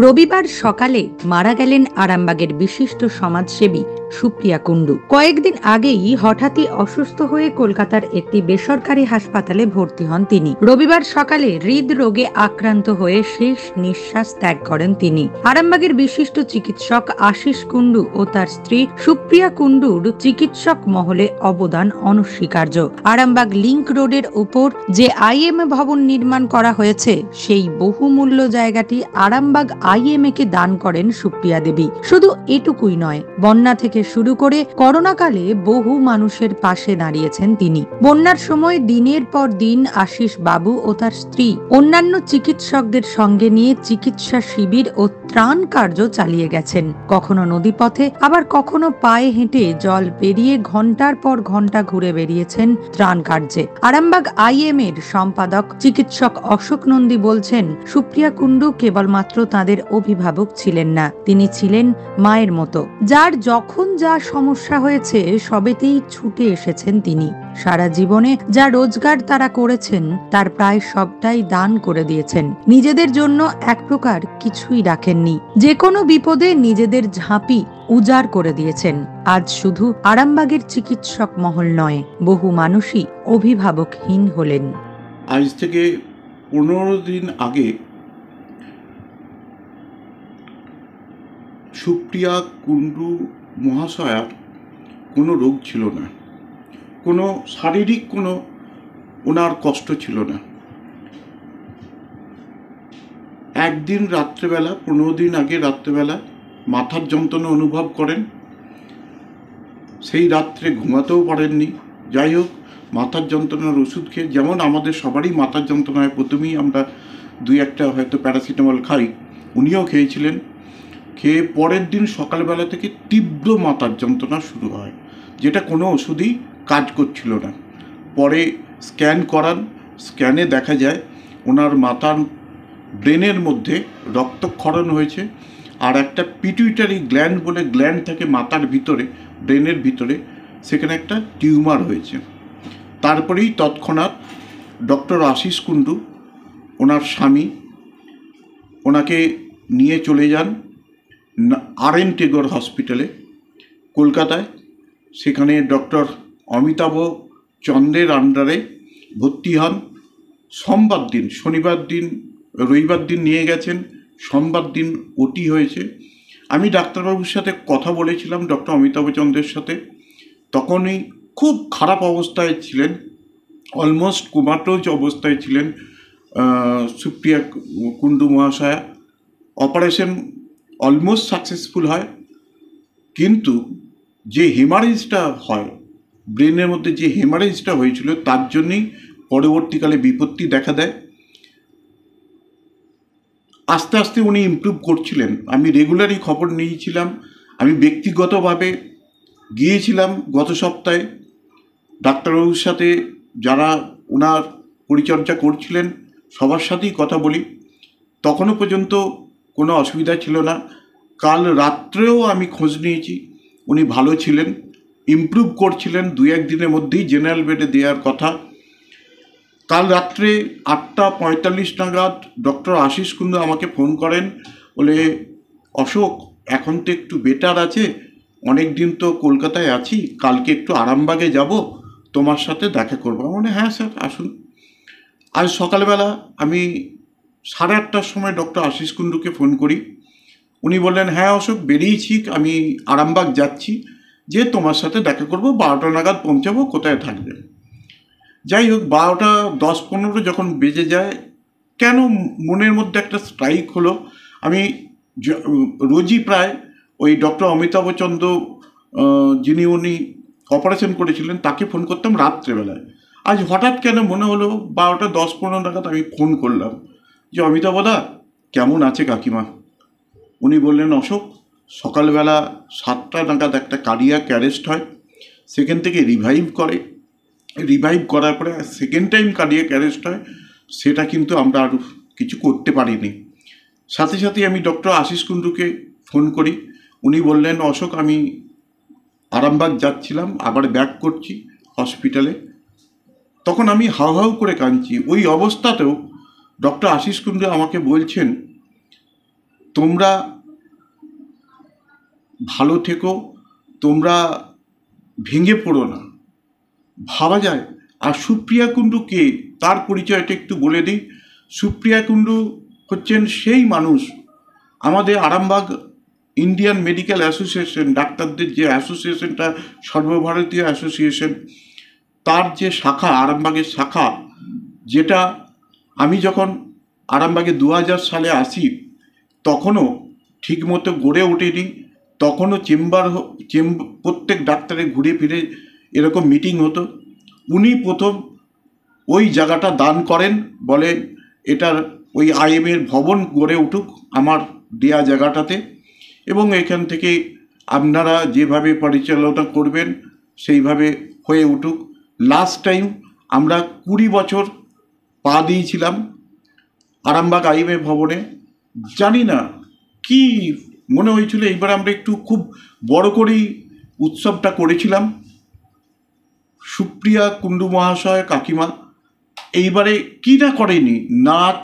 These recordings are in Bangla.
রবিবার সকালে মারা গেলেন আরামবাগের বিশিষ্ট সমাজসেবী সুপ্রিয়া কুণ্ডু। কয়েকদিন আগেই হঠাৎই অসুস্থ হয়ে কলকাতার একটি বেসরকারি হাসপাতালে ভর্তি হন তিনি। রবিবার সকালে হৃদরোগে আক্রান্ত হয়ে শেষ নিঃশ্বাস ত্যাগ করেন তিনি। আরামবাগের বিশিষ্ট চিকিৎসক আশিস কুণ্ডু ও তার স্ত্রী সুপ্রিয়া কুণ্ডুর চিকিৎসক মহলে অবদান অনস্বীকার্য। আরামবাগ লিংক রোডের উপর যে আইএমএ ভবন নির্মাণ করা হয়েছে, সেই বহুমূল্য জায়গাটি আরামবাগ আইএমএ কে দান করেন সুপ্রিয়া দেবী। শুধু এটুকুই নয়, বন্যা থেকে শুরু করে করোনাকালে বহু মানুষের পাশে দাঁড়িয়েছেন তিনি। বন্যার সময় দিনের পর দিন আশিস বাবু ও তার স্ত্রী অন্যান্য চিকিৎসকদের সঙ্গে নিয়ে চিকিৎসা শিবির ও ত্রাণ কার্য চালিয়ে গেছেন। কখনো নদীপথে, আবার কখনো পায়ে হেঁটে জল পেরিয়ে ঘন্টার পর ঘন্টা ঘুরে বেরিয়েছেন ত্রাণ কার্যে। আরামবাগ আইএমএ এর সম্পাদক চিকিৎসক অশোক নন্দী বলছেন, সুপ্রিয়া কুণ্ডু কেবলমাত্র তাদের অভিভাবক ছিলেন না, তিনি ছিলেন মায়ের মতো। যার যখন যা সমস্যা হয়েছে সবেতেই ছুটে এসেছেন তিনি। সারা জীবনে যা রোজগার তারা করেছেন তার প্রায় সবটাই দান করে দিয়েছেন। নিজেদের জন্য এক প্রকার কিছুই রাখেননি। যে কোনো বিপদে নিজেদের ঝাঁপি উজাড় করে দিয়েছেন। আজ শুধু আরামবাগের চিকিৎসক মহল নয়, বহু মানুষই অভিভাবকহীন হলেন। আজ থেকে 15 দিন আগে সুপ্রিয়া কুণ্ডু মহাশয়ার কোনো রোগ ছিল না, কোনো শারীরিক কোনো ওনার কষ্ট ছিল না। একদিন রাত্রেবেলা, 15 দিন আগে রাত্রেবেলা মাথার যন্ত্রণা অনুভব করেন। সেই রাত্রে ঘুমাতেও পারেননি। যাই হোক, মাথার যন্ত্রণার ওষুধ খেয়ে, যেমন আমাদের সবারই মাথার যন্ত্রণা হয়, প্রথমেই আমরা 2-1টা হয়তো প্যারাসিটামল খাই, উনিও খেয়েছিলেন। খেয়ে পরের দিন সকালবেলা থেকে তীব্র মাথার যন্ত্রণা শুরু হয়, যেটা কোনো ওষুধই কাজ করছিল না। পরে স্ক্যান করান, স্ক্যানে দেখা যায় ওনার মাথার ব্রেনের মধ্যে রক্তক্ষরণ হয়েছে, আর একটা পিটুইটারি গ্ল্যান্ড বলে গ্ল্যান্ড থাকে মাথার ভিতরে, ব্রেনের ভিতরে, সেখানে একটা টিউমার হয়েছে। তারপরেই তৎক্ষণাৎ ডক্টর আশিস কুণ্ডু, ওনার স্বামী, ওনাকে নিয়ে চলে যান RN টেগোর হসপিটালে কলকাতায়। সেখানে ডক্টর অমিতাভ চন্দ্রের আন্ডারে ভর্তি হন। সোমবার দিন, শনিবার দিন, রবিবার দিন নিয়ে গেছেন, সোমবার দিন ওটি হয়েছে। আমি ডাক্তারবাবুর সাথে কথা বলেছিলাম, ডক্টর অমিতাভ চন্দ্রের সাথে। তখনই খুব খারাপ অবস্থায় ছিলেন, অলমোস্ট কোমাটোজ অবস্থায় ছিলেন সুপ্রিয়া কুণ্ডু মহাশয়া। অপারেশন অলমোস্ট সাকসেসফুল হয়, কিন্তু যে হেমারেজটা হয়, ব্রেনের মধ্যে যে হেমারেজটা হয়েছিল, তার জন্যই পরবর্তীকালে বিপত্তি দেখা দেয়। আস্তে আস্তে উনি ইমপ্রুভ করছিলেন। আমি রেগুলারই খবর নিয়েছিলাম। আমি ব্যক্তিগতভাবে গিয়েছিলাম গত সপ্তাহে ডাক্তারবাবুর সাথে, যারা ওনার পরিচর্যা করছিলেন সবার সাথেই কথা বলি। তখনও পর্যন্ত কোনো অসুবিধা ছিল না। কাল রাত্রেও আমি খোঁজ নিয়েছি, উনি ভালো ছিলেন, ইমপ্রুভ করছিলেন। 2-1 দিনের মধ্যেই জেনারেল বেডে দেওয়ার কথা। কাল রাত্রে 8:45 নাগাদ ডক্টর আশিস কুণ্ডু আমাকে ফোন করেন, বলে, অশোক, এখন তো একটু বেটার আছে, অনেক দিন তো কলকাতায় আছি, কালকে একটু আরামবাগে যাব, তোমার সাথে দেখা করবো। মানে হ্যাঁ স্যার, আসুন। আজ সকালবেলা আমি 8:30টার সময় ডক্টর আশিস কুণ্ডুকে ফোন করি। উনি বললেন, হ্যাঁ অশোক, বেরিয়েছি, আমি আরামবাগ যাচ্ছি, যে তোমার সাথে দেখা করবো, 12টা নাগাদ পৌঁছাবো, কোথায় থাকবে। যাই হোক, 12:10-15 যখন বেজে যায়, কেন মনের মধ্যে একটা স্ট্রাইক হলো। আমি রোজই প্রায় ওই ডক্টর অমিতাভ চন্দ্র, যিনি উনি অপারেশন করেছিলেন, তাকে ফোন করতাম রাত্রেবেলায়। আজ হঠাৎ কেন মনে হলো 12:10-15 নাগাদ আমি ফোন করলাম, যে অমিতাভদা, কেমন আছে কাকিমা? উনি বললেন, অশোক, সকালবেলা 7টা নাগাদ একটা কার্ডিয়াক অ্যারেস্ট হয়, সেখান থেকে রিভাইভ করার পরে সেকেন্ড টাইম কার্ডিয়াক অ্যারেস্ট হয়, সেটা কিন্তু আমরা আর কিছু করতে পারিনি। সাথে সাথে আমি ডক্টর আশিস কুণ্ডুকে ফোন করি। উনি বললেন, অশোক, আমি আরামবাগ যাচ্ছিলাম, আবার ব্যাক করছি হসপিটালে। তখন আমি হাউ হাউ করে কাঁদছি। ওই অবস্থাতেও ডক্টর আশিস কুণ্ডু আমাকে বলছেন, তোমরা ভালো থেকো, তোমরা ভেঙে পড়ো না, ভাবা যায়। আর সুপ্রিয়া কুণ্ডু কে, তার পরিচয়টা একটু বলে দিই। সুপ্রিয়া কুণ্ডু হচ্ছেন সেই মানুষ, আমাদের আরামবাগ ইন্ডিয়ান মেডিকেল অ্যাসোসিয়েশন, ডাক্তারদের যে অ্যাসোসিয়েশনটা সর্বভারতীয় অ্যাসোসিয়েশন, তার যে শাখা, আরামবাগের শাখা, যেটা আমি যখন আরামবাগে 2000 সালে আসি তখনও ঠিকমতো গড়ে ওঠেনি। তখনও প্রত্যেক ডাক্তারে ঘুরে ফিরে এরকম মিটিং হতো। উনি প্রথম ওই জায়গাটা দান করেন, বলে এটার ওই আইএমের ভবন গড়ে উঠুক আমার দেয়া জায়গাটাতে, এবং এখান থেকে আপনারা যেভাবে পরিচালনা করবেন সেইভাবে হয়ে উঠুক। লাস্ট টাইম আমরা 20 বছর পা দিয়েছিলাম আরামবাগ আইএমএ ভবনে। জানি না কি মনে হয়েছিল, এইবার আমরা একটু খুব বড় করেই উৎসবটা করেছিলাম। সুপ্রিয়া কুণ্ডু মহাশয় কাকিমা এইবারে কি না করেনি, নাচ,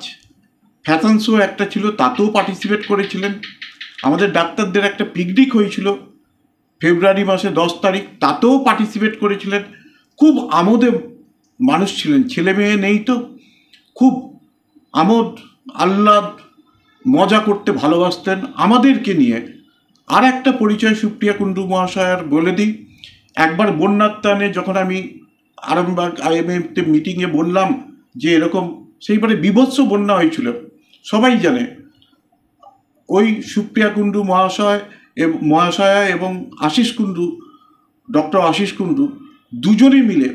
ফ্যাশন শো একটা ছিল, তাতেও পার্টিসিপেট করেছিলেন। আমাদের ডাক্তারদের একটা পিকনিক হয়েছিল ফেব্রুয়ারি মাসে 10 তারিখ, তাতেও পার্টিসিপেট করেছিলেন। খুব আমোদে মানুষ ছিলেন, ছেলে মেয়ে নেই তো, খুব আমোদ আহ্লাদ মজা করতে ভালোবাসতেন আমাদেরকে নিয়ে। আর একটা পরিচয় সুপ্রিয়া কুণ্ডু মহাশয়ের বলে দিই। একবার বন্যার টানে যখন আমি আরামবাগ আইএমএতে মিটিংয়ে বললাম যে এরকম, সেইবারে বিভৎস বন্যা হয়েছিল, সবাই জানে। ওই সুপ্রিয়া কুণ্ডু মহাশয়া এবং আশিস কুণ্ডু, ডক্টর আশিস কুণ্ডু দুজনে মিলে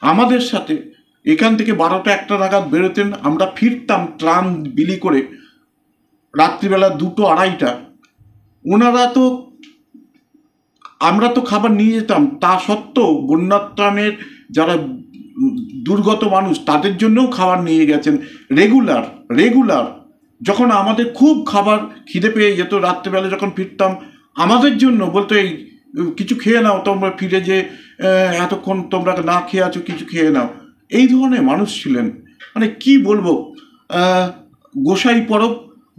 আমাদের সাথে এখান থেকে 12টা 1টা নাগাদ বেরোতেন, আমরা ফিরতাম ত্রাণ বিলি করে রাত্রিবেলা 2টো 2:30টা। ওনারা তো, আমরা তো খাবার নিয়ে যেতাম, তা সত্ত্বেও বন্যার ত্রাণের যারা দুর্গত মানুষ তাদের জন্যও খাবার নিয়ে গেছেন রেগুলার। যখন আমাদের খুব খাবার খিদে পেয়ে যেত রাত্রিবেলা যখন ফিরতাম, আমাদের জন্য বলতো এই কিছু খেয়ে নাও, তোমরা ফিরে যে এতক্ষণ তোমরা না খেয়ে আছো, কিছু খেয়ে নাও। এই ধরনের মানুষ ছিলেন, মানে কি বলবো।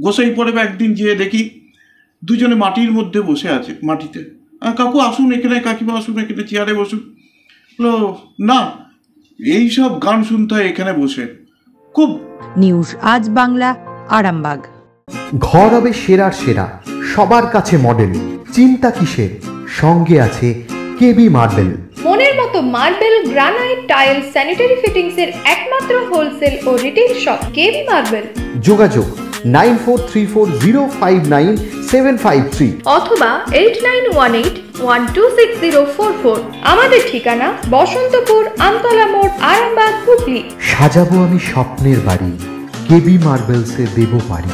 গোসাই পরব একদিন যেয়ে দেখি দুজনে মাটির মধ্যে বসে আছে, মাটিতে। কাকু আসুন এখানে, কাকিমা আসুন এখানে, চেয়ারে বসুন। না, এইসব গান শুনতে হয় এখানে বসে। খুব। নিউজ আজ বাংলা, আরামবাগ। ঘর হবে সেরার সেরা, সবার কাছে মডেল, চিন্তা কিসের, সঙ্গে আছে কেবি মার্বেল। মনের মতো marble, granite, tile, sanitary fittings এর একমাত্র হোলসেল ও রিটেল শপ কেবি মার্বেল। যোগাযোগ 9434059753 অথবা 8918126044। আমাদের ঠিকানা বসন্তপুর, আমতলা মোড়, আরামবাগ, হুগলি। সাজাবো আমি স্বপ্নের বাড়ি, কেবি মার্বেলসে দেবো বাড়ি।